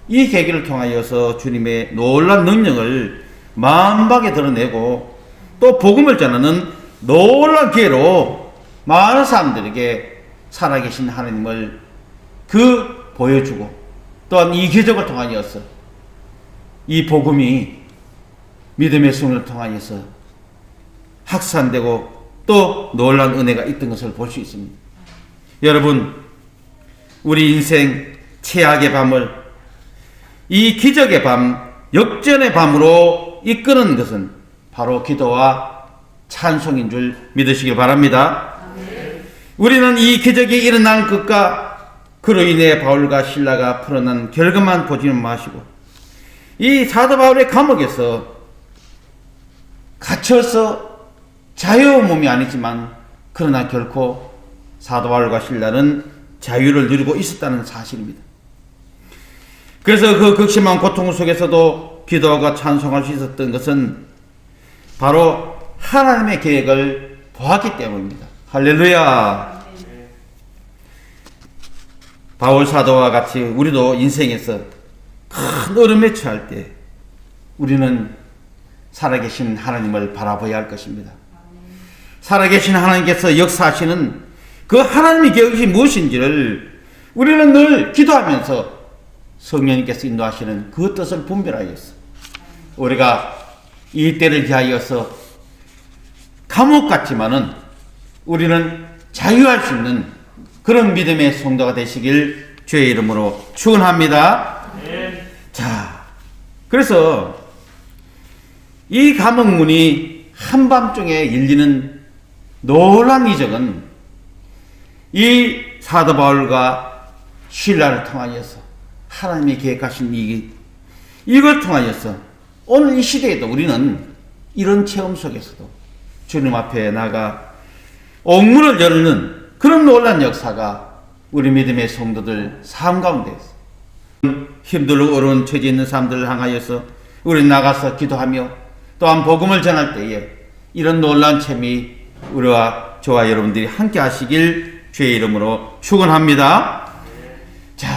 이 계기를 통하여서 주님의 놀라운 능력을 만방에 드러내고 또 복음을 전하는 놀라운 기회로 많은 사람들에게 살아계신 하나님을 보여주고, 또한 이 기적을 통하여서 이 복음이 믿음의 손을 통하여서 확산되고 또 놀라운 은혜가 있던 것을 볼 수 있습니다. 여러분, 우리 인생 최악의 밤을 이 기적의 밤, 역전의 밤으로 이끄는 것은 바로 기도와 찬송인 줄 믿으시길 바랍니다. 우리는 이 기적이 일어난 것과 그로 인해 바울과 실라가 풀어난 결과만 보지는 마시고, 이 사도 바울의 감옥에서 갇혀서 자유로운 몸이 아니지만 그러나 결코 사도 바울과 실라는 자유를 누리고 있었다는 사실입니다. 그래서 그 극심한 고통 속에서도 기도하고 찬송할 수 있었던 것은 바로 하나님의 계획을 보았기 때문입니다. 할렐루야. 바울 사도와 같이 우리도 인생에서 큰 어려움에 처할 때 우리는 살아계신 하나님을 바라봐야 할 것입니다. 살아계신 하나님께서 역사하시는 그 하나님의 계획이 무엇인지를 우리는 늘 기도하면서 성령님께서 인도하시는 그 뜻을 분별하여서 우리가 이 때를 기하여서 감옥 같지만은 우리는 자유할 수 있는 그런 믿음의 성도가 되시길 주의 이름으로 축원합니다. 자, 그래서 이 감옥문이 한밤중에 열리는 놀라운 이적은 이 사도 바울과 실라를 통하여서 하나님이 계획하신 이걸 통하여서 오늘 이 시대에도 우리는 이런 체험 속에서도 주님 앞에 나가 옥문을 열는 그런 놀라운 역사가 우리 믿음의 성도들 삶 가운데서 힘들고 어려운 처지에 있는 사람들을 향하여서 우리 나가서 기도하며 또한 복음을 전할 때에 이런 놀라운 체미 우리와 저와 여러분들이 함께 하시길 주의 이름으로 축원합니다. 자,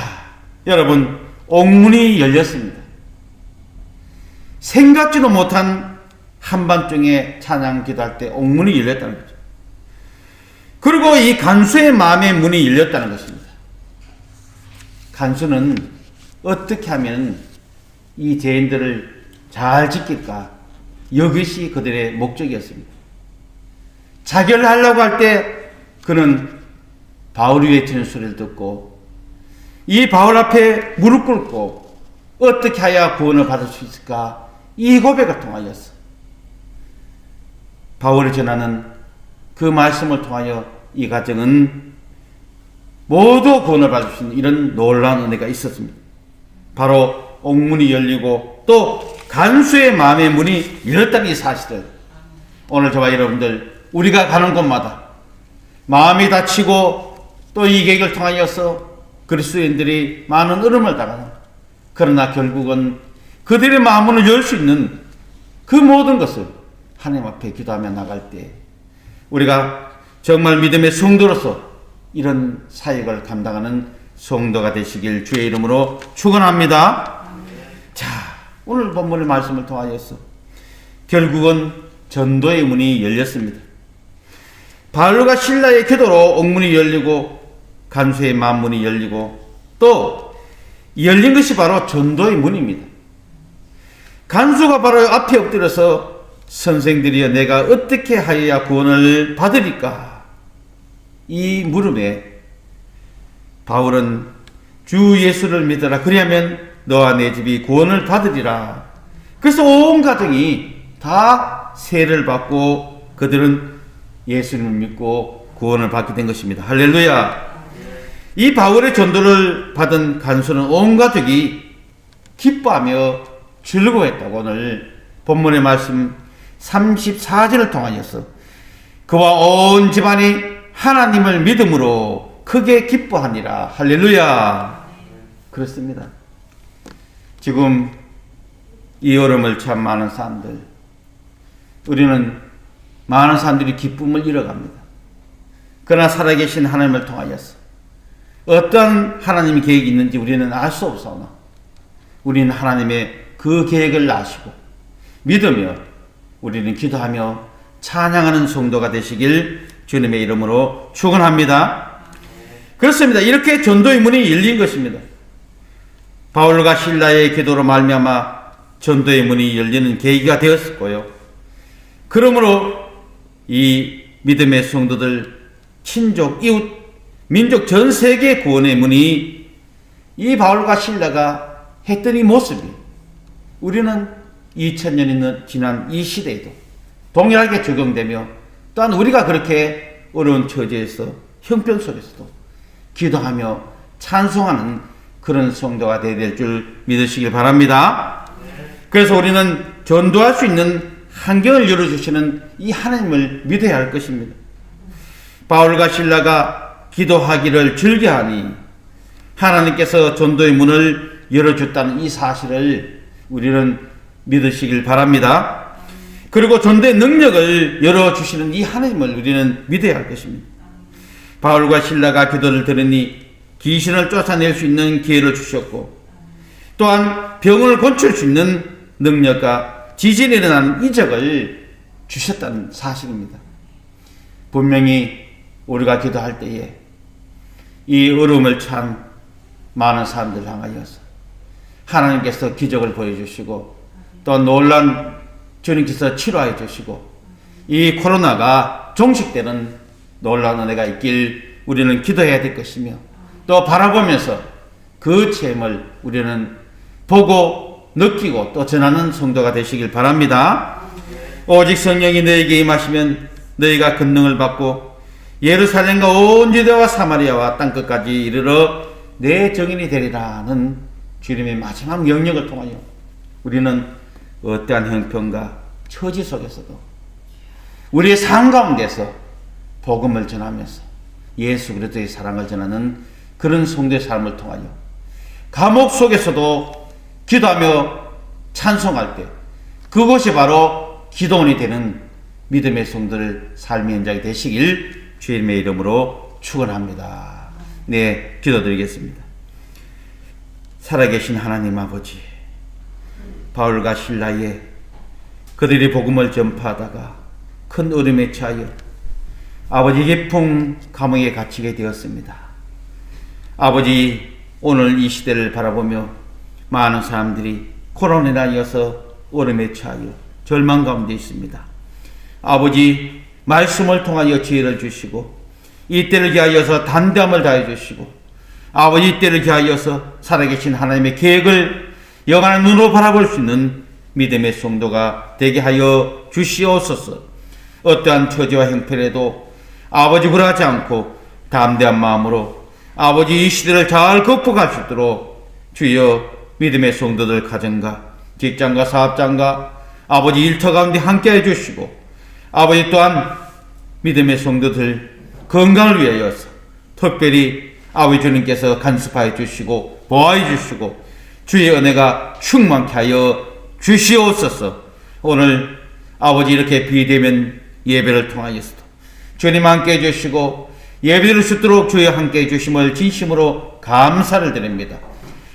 여러분, 옥문이 열렸습니다. 생각지도 못한 한밤중에 찬양 기도할 때 옥문이 열렸다는 거죠. 그리고 이 간수의 마음의 문이 열렸다는 것입니다. 간수는 어떻게 하면 이 죄인들을 잘 지킬까? 이것이 그들의 목적이었습니다. 자결하려고 할 때 그는 바울이 외치는 소리를 듣고 이 바울 앞에 무릎 꿇고 어떻게 해야 구원을 받을 수 있을까? 이 고백을 통하여서 바울이 전하는 그 말씀을 통하여 이 가정은 모두 구원을 받을 수 있는 이런 놀라운 은혜가 있었습니다. 바로 옥문이 열리고 또 간수의 마음의 문이 열렸다는 이 사실을 오늘 저와 여러분들 우리가 가는 곳마다 마음이 다치고 또 이 계획을 통하여서 그리스도인들이 많은 어려움을 당하는, 그러나 결국은 그들의 마음을 열 수 있는 그 모든 것을 하나님 앞에 기도하며 나갈 때 우리가 정말 믿음의 성도로서 이런 사역을 감당하는 성도가 되시길 주의 이름으로 축원합니다. 자, 오늘 본문의 말씀을 통하여서 결국은 전도의 문이 열렸습니다. 바울과 실라의 기도로 옥문이 열리고 간수의 만문이 열리고 또 열린 것이 바로 전도의 문입니다. 간수가 바로 앞에 엎드려서 선생들이여 내가 어떻게 하여야 구원을 받으리까? 이 물음에 바울은 주 예수를 믿어라. 그리하면 너와 내 집이 구원을 받으리라. 그래서 온 가정이 다 세례를 받고 그들은 예수님을 믿고 구원을 받게 된 것입니다. 할렐루야. 이 바울의 전도를 받은 간수는 온 가족이 기뻐하며 즐거워했다고 오늘 본문의 말씀 34절을 통하여서 그와 온 집안이 하나님을 믿음으로 크게 기뻐하니라. 할렐루야. 그렇습니다. 지금 이 여름을 참 많은 사람들, 우리는 많은 사람들이 기쁨을 잃어갑니다. 그러나 살아계신 하나님을 통하여서 어떤 하나님의 계획이 있는지 우리는 알 수 없사오나 우리는 하나님의 그 계획을 아시고 믿으며 우리는 기도하며 찬양하는 성도가 되시길 주님의 이름으로 축원합니다. 그렇습니다. 이렇게 전도의 문이 열린 것입니다. 바울과 실라의 기도로 말미암아 전도의 문이 열리는 계기가 되었고요. 그러므로 이 믿음의 성도들, 친족, 이웃, 민족 전 세계 구원의 문이 이 바울과 실라가 했던 이 모습이 우리는 2000년이 지난 이 시대에도 동일하게 적용되며 또한 우리가 그렇게 어려운 처지에서 형편 속에서도 기도하며 찬송하는 그런 성도가 되어야 될 줄 믿으시길 바랍니다. 그래서 우리는 전도할 수 있는 환경을 열어주시는 이 하나님을 믿어야 할 것입니다. 바울과 실라가 기도하기를 즐겨하니 하나님께서 전도의 문을 열어줬다는 이 사실을 우리는 믿으시길 바랍니다. 그리고 전도의 능력을 열어주시는 이 하나님을 우리는 믿어야 할 것입니다. 바울과 실라가 기도를 들으니 귀신을 쫓아낼 수 있는 기회를 주셨고 또한 병을 고칠 수 있는 능력과 지진이 일어나는 이적을 주셨다는 사실입니다. 분명히 우리가 기도할 때에 이 어려움을 참 많은 사람들 향하여서 하나님께서 기적을 보여주시고 또 놀란 주님께서 치료해 주시고 이 코로나가 종식되는 놀라운 은혜가 있길 우리는 기도해야 될 것이며 또 바라보면서 그 체험을 우리는 보고 느끼고 또 전하는 성도가 되시길 바랍니다. 오직 성령이 너에게 임하시면 너희가 권능을 받고 예루살렘과 온 유대와 사마리아와 땅끝까지 이르러 내 증인이 되리라는 주님의 마지막 명령을 통하여 우리는 어떠한 형편과 처지 속에서도 우리의 삶 가운데서 복음을 전하면서 예수 그리스도의 사랑을 전하는 그런 성도의 삶을 통하여 감옥 속에서도 기도하며 찬송할 때 그것이 바로 기도원이 되는 믿음의 성도들 삶의 현장이 되시길 주님의 이름으로 축원합니다. 네, 기도드리겠습니다. 살아계신 하나님 아버지, 바울과 실라에 그들이 복음을 전파하다가 큰 어려움에 처하여 아버지 깊은 감옥에 갇히게 되었습니다. 아버지, 오늘 이 시대를 바라보며 많은 사람들이 코로나로 인하여서 어려움에 처하여 절망 가운데 있습니다. 아버지, 말씀을 통하여 지혜를 주시고 이 때를 기하여서 담대함을 다해 주시고 아버지, 이 때를 기하여서 살아계신 하나님의 계획을 영원한 눈으로 바라볼 수 있는 믿음의 성도가 되게 하여 주시옵소서. 어떠한 처지와 형편에도 아버지 불하지 않고 담대한 마음으로 아버지 이 시대를 잘 극복할 수 있도록 주여 믿음의 성도들 가정과 직장과 사업장과 아버지 일터 가운데 함께해 주시고 아버지 또한 믿음의 성도들 건강을 위하여서 특별히 아버지 주님께서 간섭하여 주시고 보호해 주시고 주의 은혜가 충만케 하여 주시옵소서. 오늘 아버지 이렇게 비대면 예배를 통하여서도 주님 함께 해주시고 예배를 수 있도록 주여 함께 해주심을 진심으로 감사를 드립니다.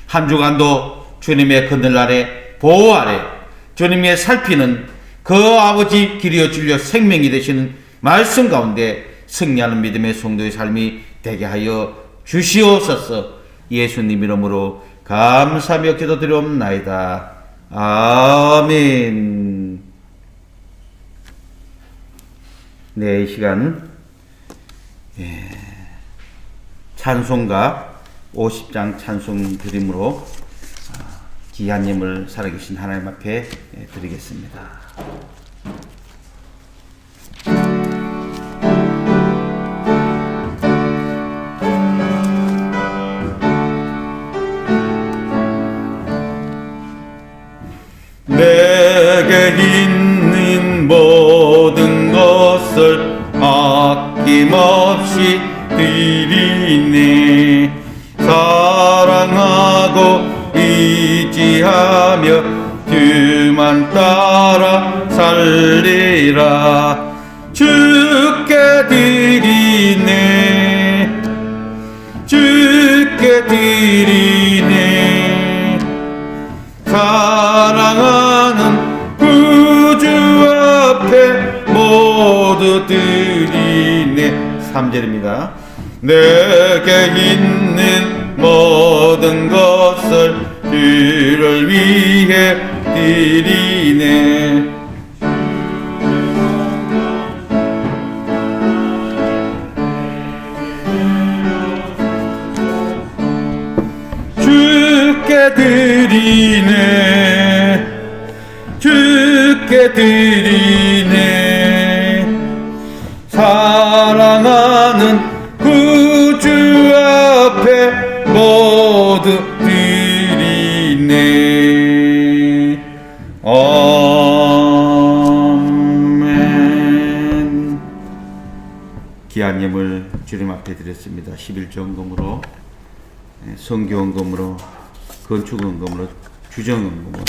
한 주간도 주님의 그늘 아래 보호 아래 주님의 살피는 그 아버지 길이요 진리요 생명이 되시는 말씀 가운데 승리하는 믿음의 성도의 삶이 되게 하여 주시옵소서. 예수님 이름으로 감사하며 기도드리옵나이다. 아멘. 네, 이 시간 찬송가 50장 찬송 드림으로 귀한 예물 살아계신 하나님 앞에 드리겠습니다. 내게 있는 모든 것을 아낌없이 드리네. 사랑하고 의지하며 주만 따라 살리라. 주께 드리네, 주께 드리네. 사랑하는 구주 앞에 모두 드리네. 3절입니다. 내게 있는 모든 것을 주를 위해 드리네. 주께 드리네, 주께 드리네. 사랑하는 구주 앞에 모두 드리네. 아멘. 귀한 예물 주님 앞에 드렸습니다. 11조헌금으로, 성교헌금으로, 건축헌금으로, 주정헌금으로,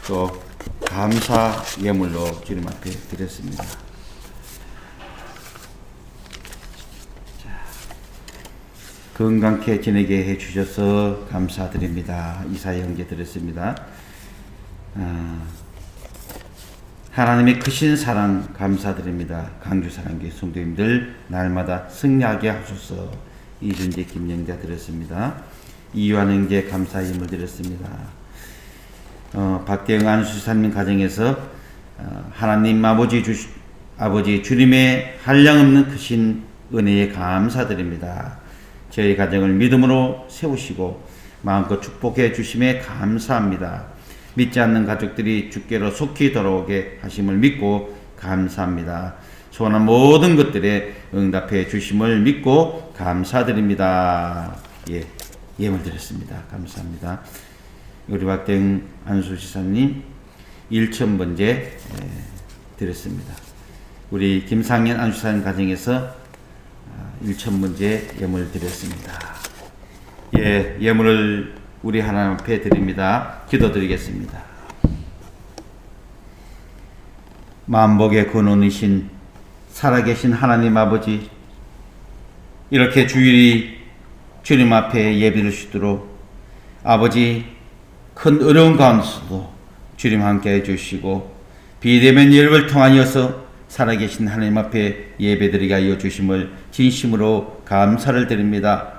또 감사 예물로 주님 앞에 드렸습니다. 건강케 지내게 해주셔서 감사드립니다. 이사야 형제 드렸습니다. 하나님의 크신 사랑 감사드립니다. 강주사랑교회 성도님들 날마다 승리하게 하소서. 이준재 김영자 드렸습니다. 이유한 형제 감사 예물 드렸습니다. 박대영 안수사님 가정에서 하나님 아버지 주님의 한량없는 크신 은혜에 감사드립니다. 저희 가정을 믿음으로 세우시고 마음껏 축복해 주심에 감사합니다. 믿지 않는 가족들이 주께로 속히 돌아오게 하심을 믿고 감사합니다. 소원한 모든 것들에 응답해 주심을 믿고 감사드립니다. 예물 드렸습니다. 감사합니다. 우리 박대영 안수지사님 1,000번째 드렸습니다. 우리 김상현 안수사님 가정에서 1,000번째 예물 드렸습니다. 예, 예물을 우리 하나님 앞에 드립니다. 기도드리겠습니다. 만복의 근원이신 살아계신 하나님 아버지, 이렇게 주일이 주님 앞에 예배를 드리도록 아버지 큰 어려운 가운데서도 주님 함께 해주시고 비대면 예배를 통하여서 살아계신 하나님 앞에 예배드리게 하여 주심을 진심으로 감사를 드립니다.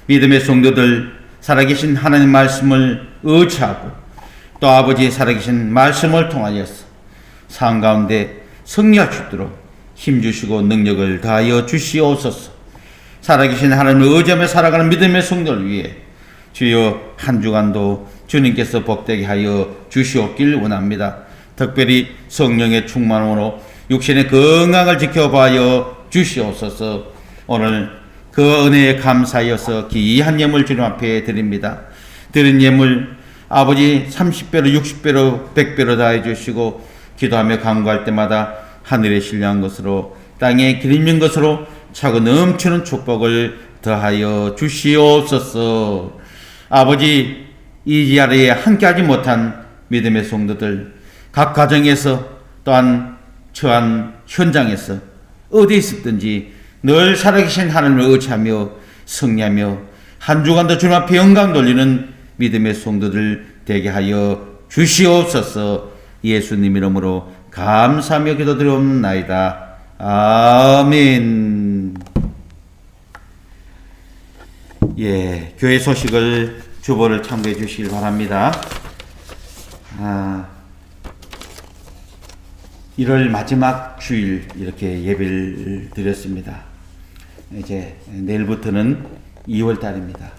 믿음의 성도들 살아계신 하나님 말씀을 의지하고 또 아버지의 살아계신 말씀을 통하여서 삶 가운데 승리할 수 있도록 힘주시고 능력을 다하여 주시옵소서. 살아계신 하나님을 의지하며 살아가는 믿음의 성도를 위해 주여 한 주간도 주님께서 복되게 하여 주시옵길 원합니다. 특별히 성령의 충만함으로 육신의 건강을 지켜봐여 주시옵소서. 오늘 그 은혜에 감사하여서 귀한 예물 주님 앞에 드립니다. 드린 예물 아버지 30배로 60배로 100배로 다해 주시고 기도하며 간구할 때마다 하늘에 신령한 것으로 땅에 기름진 것으로 차고 넘치는 축복을 더하여 주시옵소서. 아버지 이 자리에 함께하지 못한 믿음의 성도들 각 가정에서 또한 처한 현장에서 어디 있었든지 늘 살아계신 하나님을 의지하며 승리하며 한 주간도 주님 앞에 영광 돌리는 믿음의 성도들 되게 하여 주시옵소서. 예수님 이름으로 감사하며 기도드리옵나이다. 아멘. 예, 교회 소식을 주보를 참고해 주시길 바랍니다. 1월 마지막 주일 이렇게 예배를 드렸습니다. 이제 내일부터는 2월 달입니다.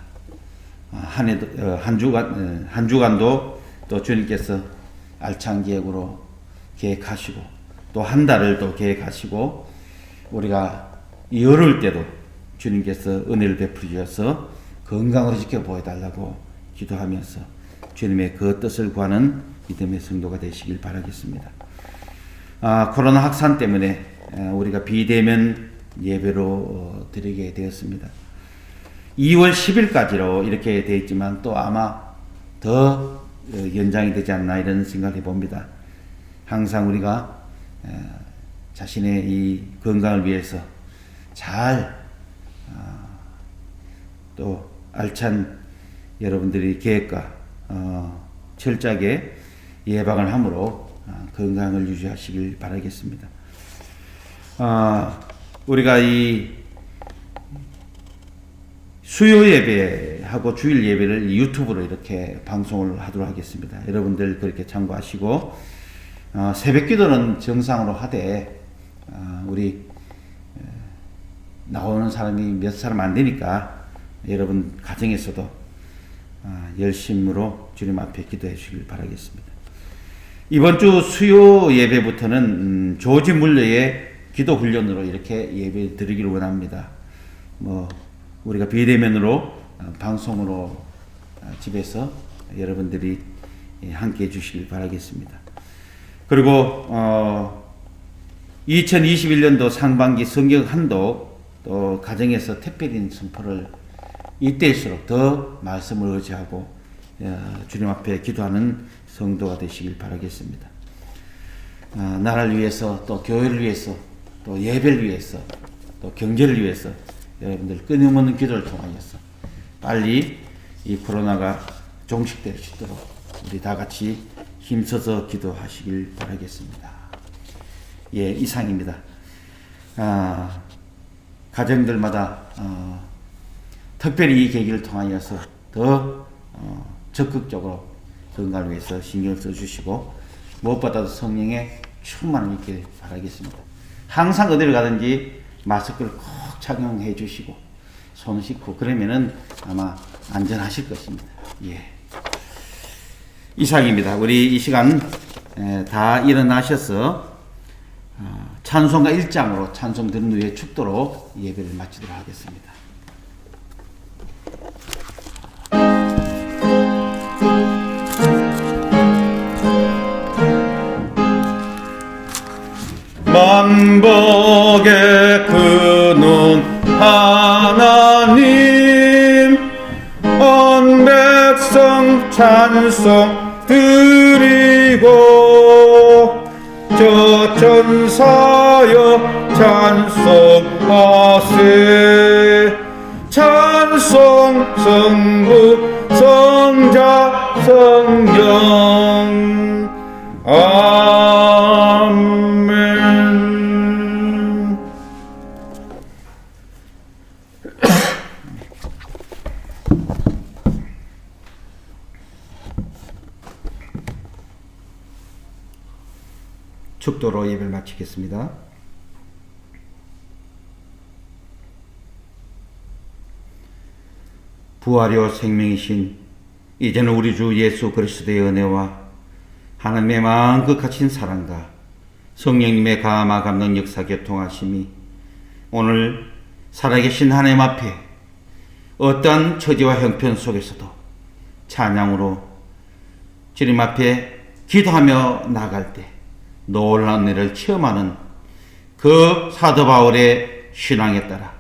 한 주간도 또 주님께서 알찬 계획으로 계획하시고 또 한 달을 또 계획하시고 우리가 열흘 때도 주님께서 은혜를 베풀어 주셔서 건강으로 지켜보여 달라고 기도하면서 주님의 그 뜻을 구하는 믿음의 성도가 되시길 바라겠습니다. 코로나 확산 때문에 우리가 비대면 예배로 드리게 되었습니다. 2월 10일까지로 이렇게 되어 있지만 또 아마 더 연장이 되지 않나 이런 생각을 해봅니다. 항상 우리가 자신의 이 건강을 위해서 잘 또 알찬 여러분들이 계획과 철저하게 예방을 함으로 건강을 유지하시길 바라겠습니다. 우리가 이 수요 예배하고 주일 예배를 유튜브로 이렇게 방송을 하도록 하겠습니다. 여러분들 그렇게 참고하시고 새벽 기도는 정상으로 하되 우리 나오는 사람이 몇 사람 안 되니까 여러분 가정에서도 열심으로 주님 앞에 기도해 주시길 바라겠습니다. 이번 주 수요 예배부터는 조지 물러의 기도 훈련으로 이렇게 예배 드리기를 원합니다. 우리가 비대면으로 방송으로 집에서 여러분들이 함께 해 주시길 바라겠습니다. 그리고 2021년도 상반기 성경 한독 또 가정에서 특별인 선포를 이때일수록 더 말씀을 의지하고 주님 앞에 기도하는 성도가 되시길 바라겠습니다. 나라를 위해서 또 교회를 위해서 또 예배를 위해서 또 경제를 위해서 여러분들 끊임없는 기도를 통하여서 빨리 이 코로나가 종식될 수 있도록 우리 다 같이 힘써서 기도하시길 바라겠습니다. 예, 이상입니다. 가정들마다 특별히 이 계기를 통하여서 더 적극적으로 건강을 위해서 신경을 써주시고 무엇보다도 성령의 충만을 있게 바라겠습니다. 항상 어디를 가든지 마스크를 꼭 착용해 주시고 손 씻고 그러면은 아마 안전하실 것입니다. 예. 이상입니다. 우리 이 시간 다 일어나셔서 찬송가 1장으로 찬송 들은 후에 축도로 예배를 마치도록 하겠습니다. 만복의 근원 하나님 찬송 드리고 저 천사여 찬송하세 찬송 성부 성자 성령 아멘. 축도로 예배를 마치겠습니다. 부활이요 생명이신 이제는 우리 주 예수 그리스도의 은혜와 하나님의 마음 끝까진 사랑과 성령님의 감화 감동 역사 교통하심이 오늘 살아계신 하나님 앞에 어떠한 처지와 형편 속에서도 찬양으로 주님 앞에 기도하며 나갈 때 놀라운 일을 체험하는 그 사도 바울의 신앙에 따라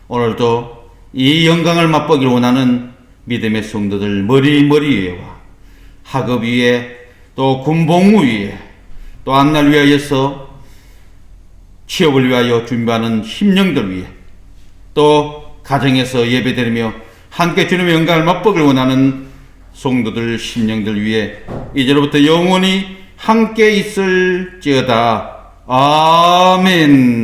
오늘도 이 영광을 맛보기를 원하는 믿음의 성도들 머리 위에와 학업 위에 또 군복무 위에 또 앞날 위하여서 취업을 위하여 준비하는 심령들 위에 또 가정에서 예배드리며 함께 주님의 영광을 맛보기를 원하는 성도들 심령들 위에 이제로부터 영원히 함께 있을지어다. 아멘.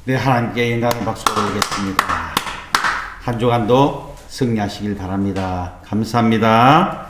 네, 하나님께 영광의 박수를 올리겠습니다. 한 주간도 승리하시길 바랍니다. 감사합니다.